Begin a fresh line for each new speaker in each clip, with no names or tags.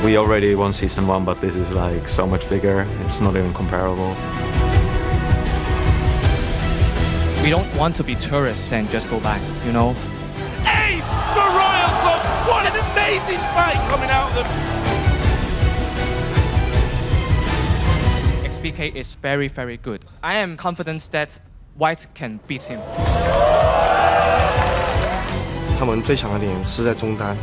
We already won Season 1, but this is like so much bigger. It's not even comparable.
We don't want to be tourists and just go back, you know?
Ace for Royal Club! What an amazing fight coming out of them!
XPK is very, very good. I am confident that White can beat him.
他们最强的点是在中单，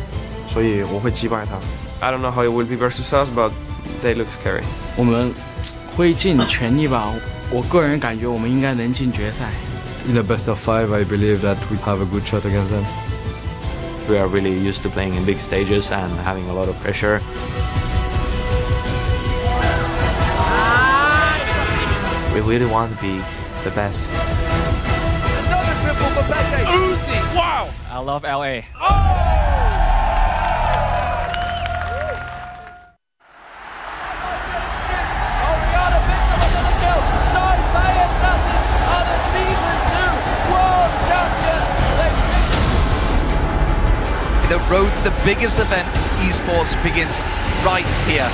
所以我会击败他。
I don't know how it will be versus us, but they look scary.
我们会尽全力吧。我个人感觉我们应该能进决赛。
In the best of 5, I believe that we have a good shot against them.
We are really used to playing in big stages and having a lot of pressure. We really want to be the best.
Another triple for Pepe. Uzi, wow!
I love LA.
The road to the biggest event in esports begins right here.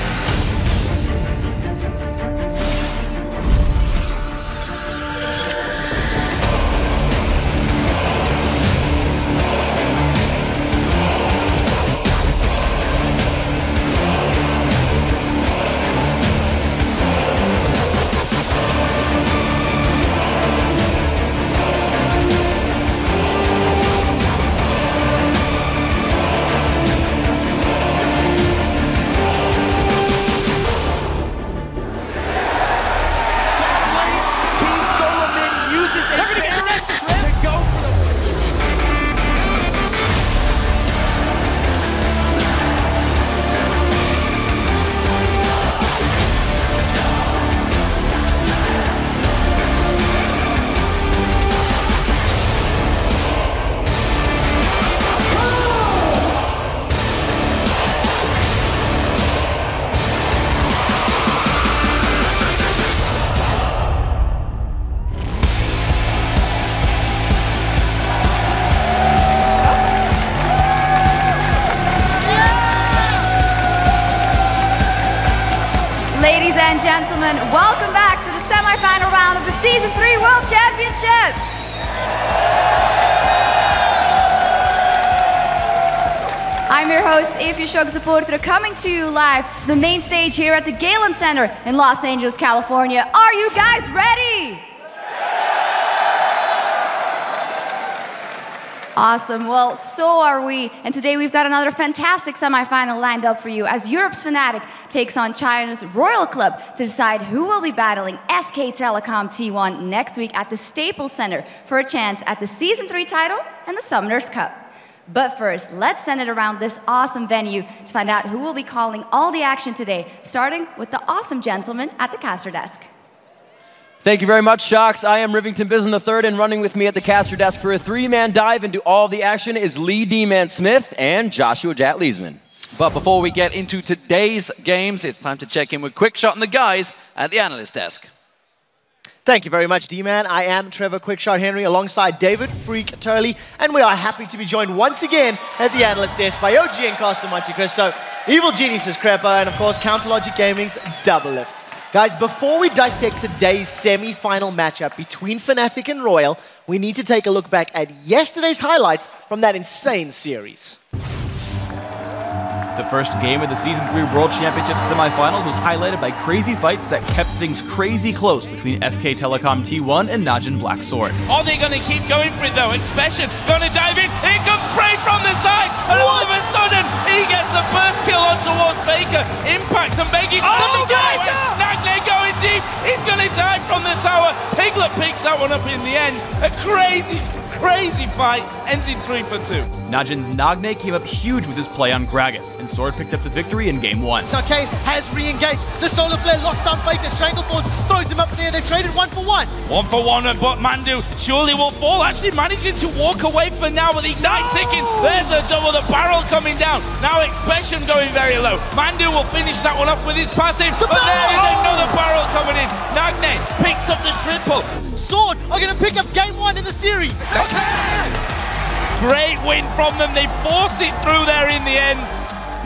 Ladies and gentlemen, welcome back to the semi-final round of the Season 3 World Championship. I'm your host, Evie Supporter, coming to you live from the main stage here at the Galen Center in Los Angeles, California. Are you guys ready? Awesome, well, so are we. And today we've got another fantastic semi-final lined up for you as Europe's Fnatic takes on China's Royal Club to decide who will be battling SK Telecom T1 next week at the Staples Center for a chance at the Season 3 title and the Summoners Cup. But first, let's send it around this awesome venue to find out who will be calling all the action today, starting with the awesome gentleman at the caster desk.
Thank you very much, Sharks. I am Rivington Bison III, and running with me at the caster desk for a 3-man dive into all the action is Lee D-Man Smith and Joshua Jat Leesman.
But before we get into today's games, it's time to check in with Quickshot and the guys at the analyst desk.
Thank you very much, D-Man. I am Trevor Quickshot Henry alongside David Freak Turley, and we are happy to be joined once again at the analyst desk by OG and Costa Monte Cristo, Evil Genius's Crepper, and of course Counterlogic Gaming's Double Lift. Guys, before we dissect today's semi-final matchup between Fnatic and Royal, we need to take a look back at yesterday's highlights from that insane series.
The first game of the Season 3 World Championship semifinals was highlighted by crazy fights that kept things crazy close between SK Telecom T1 and Najin Black Sword.
Are they going to keep going for it though? Expression going to dive in. Here comes Prey from the side. And all of a sudden, he gets the first kill on towards Faker. Impact and begging. Oh, guys! Nagne going deep. He's going to die from the tower. Piglet picks that one up in the end. A crazy fight ends in 3 for 2.
Najin's Nagne came up huge with his play on Gragas, and Sword picked up the victory in Game 1.
Arcane has re-engaged. The Solar Flare locks down Faker. Strangleforce throws him up there. They've traded 1 for 1.
1 for 1, but Mandu surely will fall. Actually managing to walk away for now with Ignite ticking. There's a double, the barrel coming down. Now Expression going very low. Mandu will finish that one up with his passive, but there is another barrel coming in. Nagne picks up the triple.
Sword are going to pick up Game 1 in the series.
Great win from them. They force it through there in the end.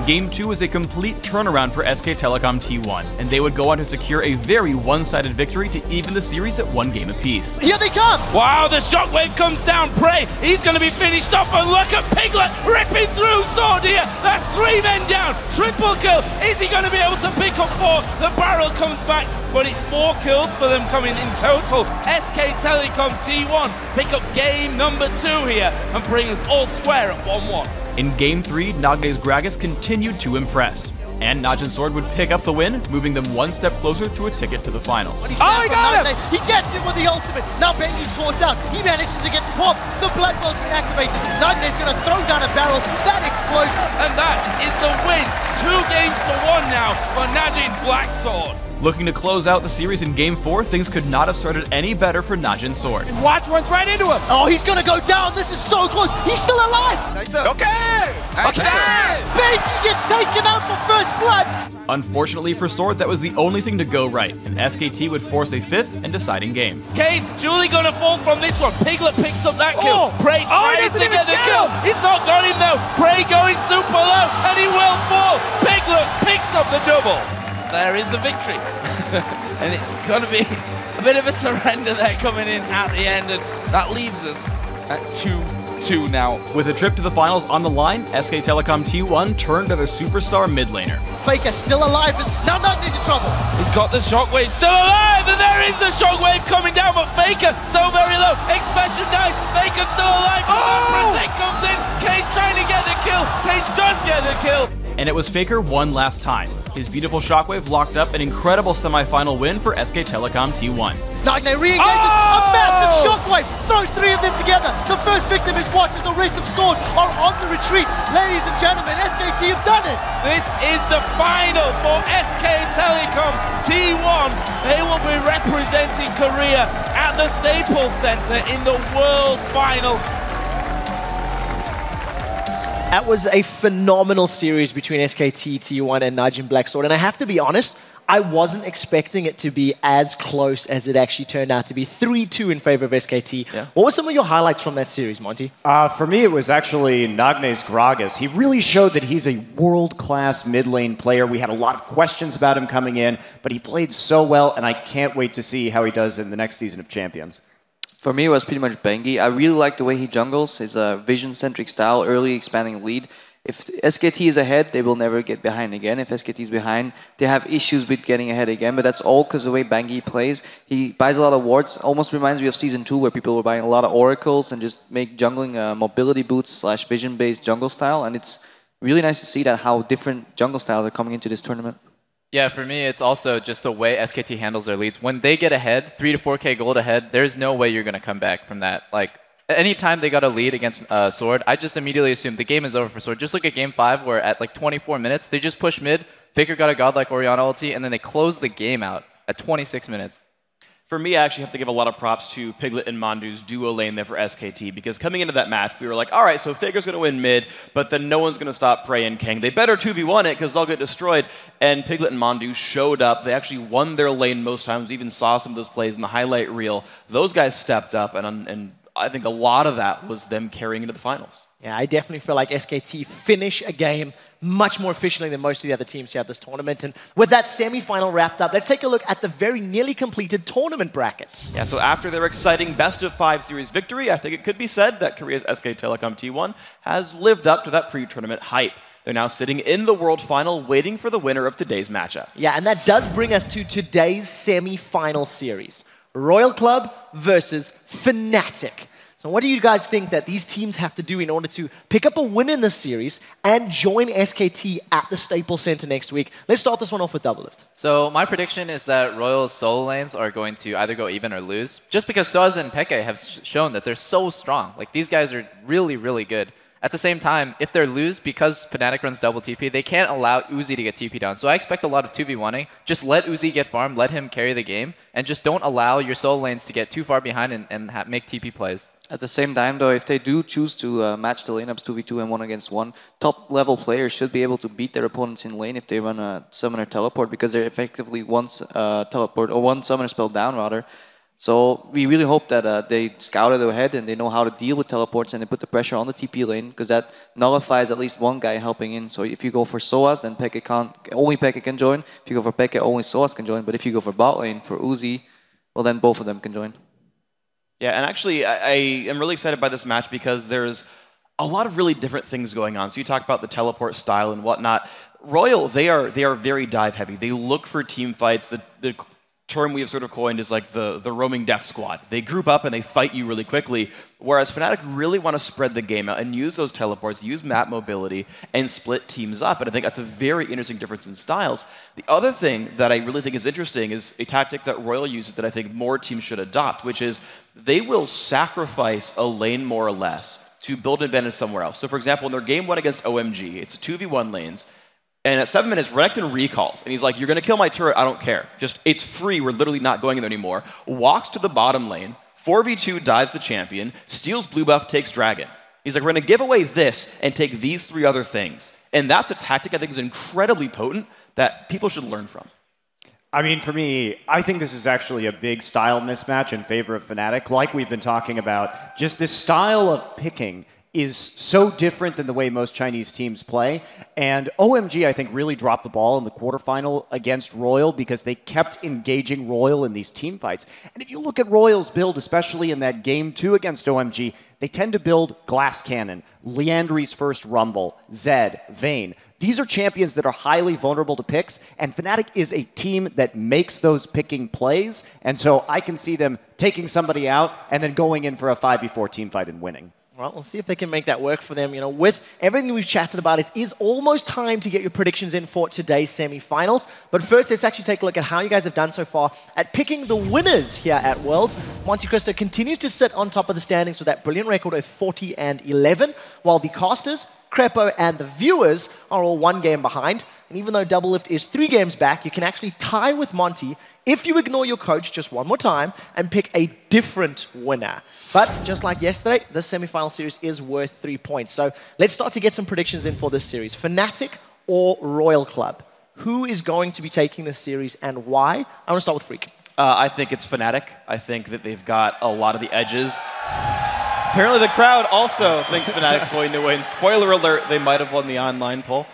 Game 2 was a complete turnaround for SK Telecom T1, and they would go on to secure a very one-sided victory to even the series at 1 game apiece.
Here they come!
Wow, the shockwave comes down. Prey, he's going to be finished off, and look at Piglet ripping through Sword here. That's 3 men down. Triple kill. Is he going to be able to pick up 4? The barrel comes back, but it's 4 kills for them coming in total. SK Telecom T1 pick up game number 2 here and bring us all square at 1-1.
In Game 3, Nagne's Gragas continued to impress, and Najin Sword would pick up the win, moving them 1 step closer to a ticket to the finals.
Oh, he got him! He gets him with the ultimate. Now Benji's caught out. He manages to get popped. The blood well's been activated. Nagne's going to throw down a barrel. That explodes.
And that is the win. 2 games to 1 now for Najin Blacksword.
Looking to close out the series in Game 4, things could not have started any better for Najin Sword.
Watch runs right into him.
Oh, he's going to go down. This is so close. He's still alive.
Okay.
Benji gets taken out for first blood.
Unfortunately for Sword, that was the only thing to go right, and SKT would force a 5th and deciding game.
Kane, Julie gonna fall from this one. Piglet picks up that kill. Prey tries to get the kill. He's not got him though. Prey going super low, and he will fall. Piglet picks up the double. There is the victory. And it's gonna be a bit of a surrender there coming in at the end, and that leaves us at 2-2 now.
With a trip to the finals on the line, SK Telecom T1 turned to their superstar mid laner.
Faker still alive. Now Nagne's in trouble.
He's got the shockwave still alive, and there is the shockwave coming down, but Faker so very low. Expression dies. Faker's still alive. Protect comes in. Kane's trying to get the kill. Kane does get the kill.
And it was Faker one last time. His beautiful shockwave locked up an incredible semi-final win for SK Telecom T1.
Nagne re-engages a massive shockwave, throws 3 of them together. The first victim is watched as the rest of Sword are on the retreat. Ladies and gentlemen, SKT have done it.
This is the final for SK Telecom T1. They will be representing Korea at the Staples Center in the World Final.
That was a phenomenal series between SKT T1 and Najin Blacksword, and I have to be honest, I wasn't expecting it to be as close as it actually turned out to be. 3-2 in favor of SKT. Yeah. What were some of your highlights from that series, Monty?
For me, it was actually Nagne's Gragas. He really showed that he's a world-class mid-lane player. We had a lot of questions about him coming in, but he played so well, and I can't wait to see how he does in the next season of Champions.
For me, it was pretty much Bengi. I really like the way he jungles, his vision-centric style, early expanding lead. If SKT is ahead, they will never get behind again. If SKT is behind, they have issues with getting ahead again, but that's all because of the way Bengi plays. He buys a lot of wards, almost reminds me of Season 2, where people were buying a lot of oracles and just make jungling a mobility boots / vision-based jungle style, and it's really nice to see that how different jungle styles are coming into this tournament.
Yeah, for me, it's also just the way SKT handles their leads. When they get ahead, 3 to 4K gold ahead, there's no way you're going to come back from that. Like, anytime they got a lead against Sword, I just immediately assumed the game is over for Sword. Just look at Game 5, where at like 24 minutes, they just push mid, Faker got a godlike Orianna ulti, and then they closed the game out at 26 minutes.
For me, I actually have to give a lot of props to Piglet and Mandu's duo lane there for SKT, because coming into that match, we were like, all right, so Faker's going to win mid, but then no one's going to stop Prey and King. They better 2v1 it, because they'll get destroyed. And Piglet and Mandu showed up. They actually won their lane most times. We even saw some of those plays in the highlight reel. Those guys stepped up, and I think a lot of that was them carrying into the finals.
Yeah, I definitely feel like SKT finish a game much more efficiently than most of the other teams here at this tournament. And with that semi-final wrapped up, let's take a look at the very nearly completed tournament brackets.
Yeah, so after their exciting best-of-5 series victory, I think it could be said that Korea's SK Telecom T1 has lived up to that pre-tournament hype. They're now sitting in the World Final, waiting for the winner of today's matchup.
Yeah, and that does bring us to today's semi-final series. Royal Club versus Fnatic. So what do you guys think that these teams have to do in order to pick up a win in this series and join SKT at the Staples Center next week? Let's start this one off with Doublelift.
So my prediction is that Royal's solo lanes are going to either go even or lose, just because Soaz and Peke have shown that they're so strong. Like, these guys are really, really good. At the same time, if they lose, because Fnatic runs double TP, they can't allow Uzi to get TP down. So I expect a lot of 2v1ing. Just let Uzi get farmed, let him carry the game, and just don't allow your solo lanes to get too far behind and make TP plays.
At the same time, though, if they do choose to match the lineups 2v2 and 1 against 1, top-level players should be able to beat their opponents in lane if they run a summoner teleport, because they're effectively one teleport, or one summoner spell down, rather. So we really hope that they scouted ahead and they know how to deal with teleports and they put the pressure on the TP lane because that nullifies at least one guy helping in. So if you go for Soaz, then only Pekka can join. If you go for Pekka, only Soaz can join. But if you go for bot lane, for Uzi, well then both of them can join.
Yeah, and actually I am really excited by this match because there's a lot of really different things going on. So you talked about the teleport style and whatnot. Royal, they are very dive heavy. They look for team fights. The term we have sort of coined is like the roaming death squad. They group up and they fight you really quickly, whereas Fnatic really want to spread the game out and use those teleports, use map mobility, and split teams up. And I think that's a very interesting difference in styles. The other thing that I really think is interesting is a tactic that Royal uses that I think more teams should adopt, which is they will sacrifice a lane more or less to build an advantage somewhere else. So for example, in their game 1 against OMG, it's 2v1 lanes, and at 7 minutes, Renekton recalls, and he's like, you're going to kill my turret, I don't care. Just, it's free, we're literally not going in there anymore. Walks to the bottom lane, 4v2 dives the champion, steals blue buff, takes dragon. He's like, we're going to give away this and take these 3 other things. And that's a tactic I think is incredibly potent that people should learn from.
I mean, for me, I think this is actually a big style mismatch in favor of Fnatic. Like we've been talking about, just this style of picking is so different than the way most Chinese teams play. And OMG, I think, really dropped the ball in the quarterfinal against Royal because they kept engaging Royal in these team fights. And if you look at Royal's build, especially in that game 2 against OMG, they tend to build Glass Cannon, Liandry's first Rumble, Zed, Vayne. These are champions that are highly vulnerable to picks, and Fnatic is a team that makes those picking plays. And so I can see them taking somebody out and then going in for a 5v4 team fight and winning.
Well, we'll see if they can make that work for them. You know, with everything we've chatted about, it is almost time to get your predictions in for today's semi-finals. But first, let's actually take a look at how you guys have done so far at picking the winners here at Worlds. Monte Cristo continues to sit on top of the standings with that brilliant record of 40-11, while the casters, Crepo, and the viewers are all 1 game behind. And even though Doublelift is 3 games back, you can actually tie with Monty if you ignore your coach just one more time and pick a different winner. But just like yesterday, this semi-final series is worth 3 points. So let's start to get some predictions in for this series. Fnatic or Royal Club? Who is going to be taking this series and why? I want to start with Freak.
I think it's Fnatic. I think that they've got a lot of the edges. Apparently the crowd also thinks Fnatic's going to win. Spoiler alert, they might have won the online poll.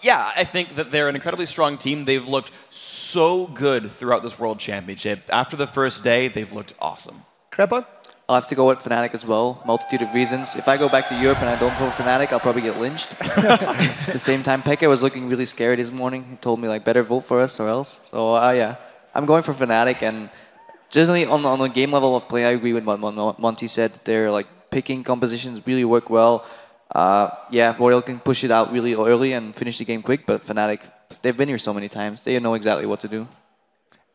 Yeah, I think that they're an incredibly strong team. They've looked so good throughout this World Championship. After the first day, they've looked awesome.
Crepo?
I'll have to go with Fnatic as well, multitude of reasons. If I go back to Europe and I don't vote Fnatic, I'll probably get lynched. At the same time, Pekka was looking really scary this morning. He told me, like, better vote for us or else. So, yeah, I'm going for Fnatic. And generally, on the game level of play, I agree with what Monty said. Their, like, picking compositions really work well. Yeah, Royal can push it out really early and finish the game quick, but Fnatic, they've been here so many times. They know exactly what to do.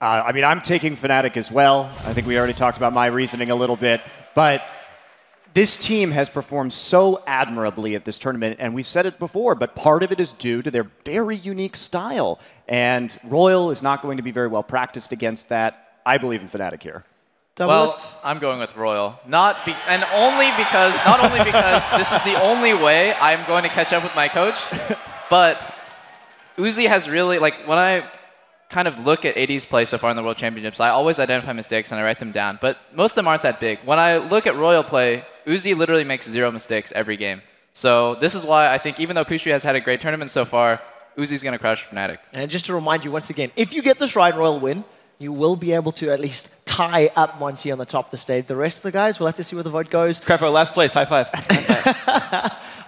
I mean, I'm taking Fnatic as well. I think we already talked about my reasoning a little bit, but this team has performed so admirably at this tournament, and we've said it before, but part of it is due to their very unique style, and Royal is not going to be very well practiced against that. I believe in Fnatic here.
Well, I'm going with Royal. Not only because this is the only way I'm going to catch up with my coach, but Uzi has really, like, when I kind of look at AD's play so far in the World Championships, I always identify mistakes and I write them down, but most of them aren't that big. When I look at Royal play, Uzi literally makes 0 mistakes every game. So this is why I think even though Pushu has had a great tournament so far, Uzi's going to crush Fnatic.
And just to remind you once again, if you get this right, Royal win, you will be able to at least tie up Monty on the top of the stage. The rest of the guys, we'll have to see where the vote goes.
Crepo, last place, high five.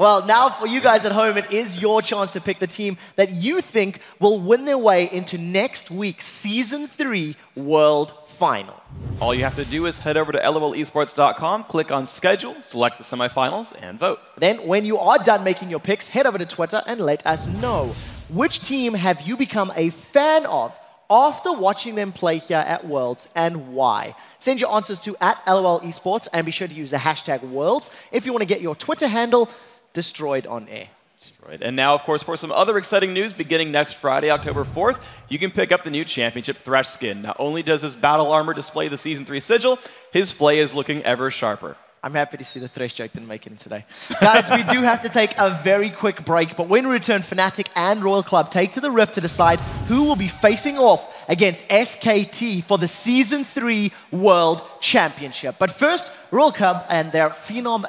Well, now for you guys at home, it is your chance to pick the team that you think will win their way into next week's Season 3 World Final.
All you have to do is head over to lolesports.com, click on schedule, select the semifinals, and vote.
Then, when you are done making your picks, head over to Twitter and let us know. Which team have you become a fan of after watching them play here at Worlds, and why? Send your answers to @LOLesports and be sure to use the hashtag Worlds if you want to get your Twitter handle destroyed on air.
Destroyed. And now, of course, for some other exciting news, beginning next Friday, October 4th, you can pick up the new championship Thresh skin. Not only does his battle armor display the Season 3 sigil, his flay is looking ever sharper.
I'm happy to see the Thresh joke didn't make it in today. Guys, we do have to take a very quick break, but when we return, Fnatic and Royal Club take to the Rift to decide who will be facing off against SKT for the Season 3 World Championship. But first, Royal Cub and their phenom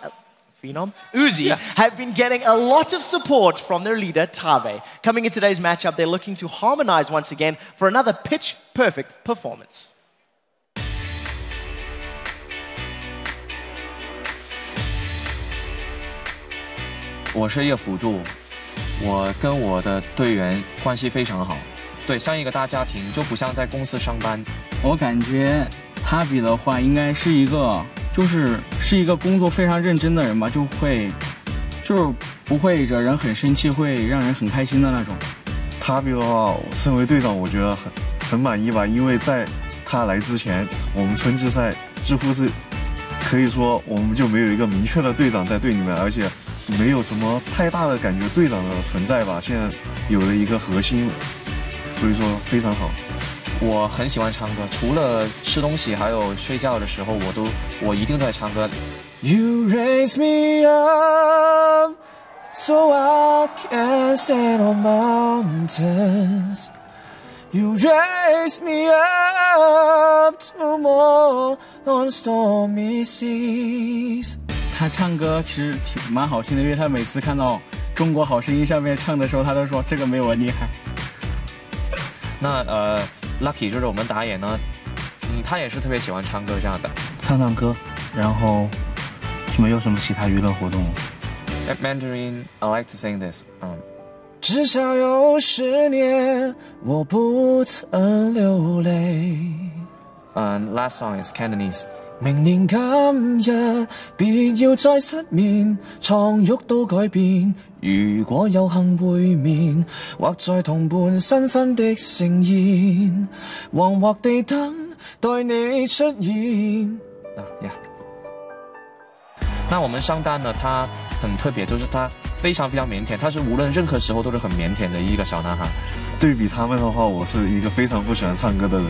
Uzi have been getting a lot of support from their leader, Tave. Coming in today's matchup, they're looking to harmonize once again for another pitch-perfect performance.
我是一个辅助，我跟我的队员关系非常好，对，像一个大家庭，就不像在公司上班。
我感觉他比的话，应该是一个，是一个工作非常认真的人吧，就是不会惹人很生气，会让人很开心的那种。
他比的话，身为队长，我觉得很满意吧，因为在他来之前，我们春季赛几乎是可以说我们就没有一个明确的队长在队里面，而且没有什么太大的感觉队长的存在吧。现在有了一个核心，所以说非常好。
我很喜欢唱歌，除了吃东西还有睡觉的时候，我一定在唱歌。You raise me up so I can stand on mountains. You raise me up to more on stormy seas.
他唱歌其实蛮好听的，因为他每次看到《中国好声音》上面唱的时候，他都说这个没我厉害。
那Lucky 就是我们打野呢，他也是特别喜欢唱歌这样的。
唱歌，然后没有什么其他娱乐活动。
At Mandarin, I like to sing this. 至少有10年，我不曾流淚。Last song is Cantonese. 明年今日，別要再失眠，床褥都改變。如果有幸會面，或在同伴新婚的盛宴，惶惑地等待你出現。那我们上单呢，他很特别，就是他非常腼腆，他是无论任何时候都是很腼腆的一个小男孩。
对比他们的话，我是一个非常不喜欢唱歌的人。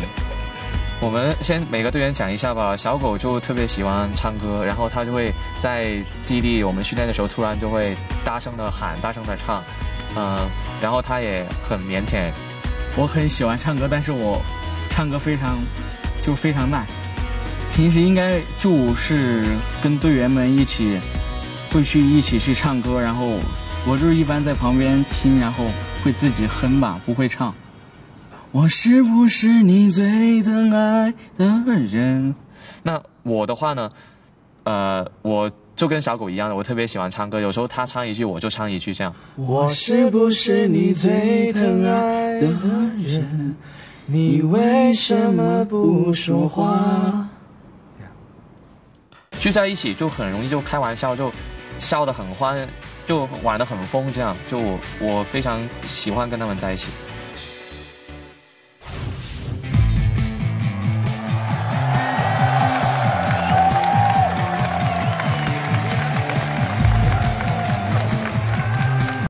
我们先每个队员讲一下吧。小狗就特别喜欢唱歌，然后他就会在基地我们训练的时候，突然就会大声的喊，大声的唱，然后他也很腼腆。
我很喜欢唱歌，但是我唱歌非常烂。平时应该就是跟队员们一起去唱歌，然后我就是一般在旁边听，然后会自己哼吧，不会唱。我是不是你最疼爱的人？
那我的话呢，我就跟小狗一样的，我特别喜欢唱歌，有时候他唱一句我就唱一句这样。
我是不是你最疼爱的人？你为什么不说话？
聚在一起就很容易就开玩笑，就笑得很欢，就玩得很疯，这样就我非常喜欢跟他们在一起。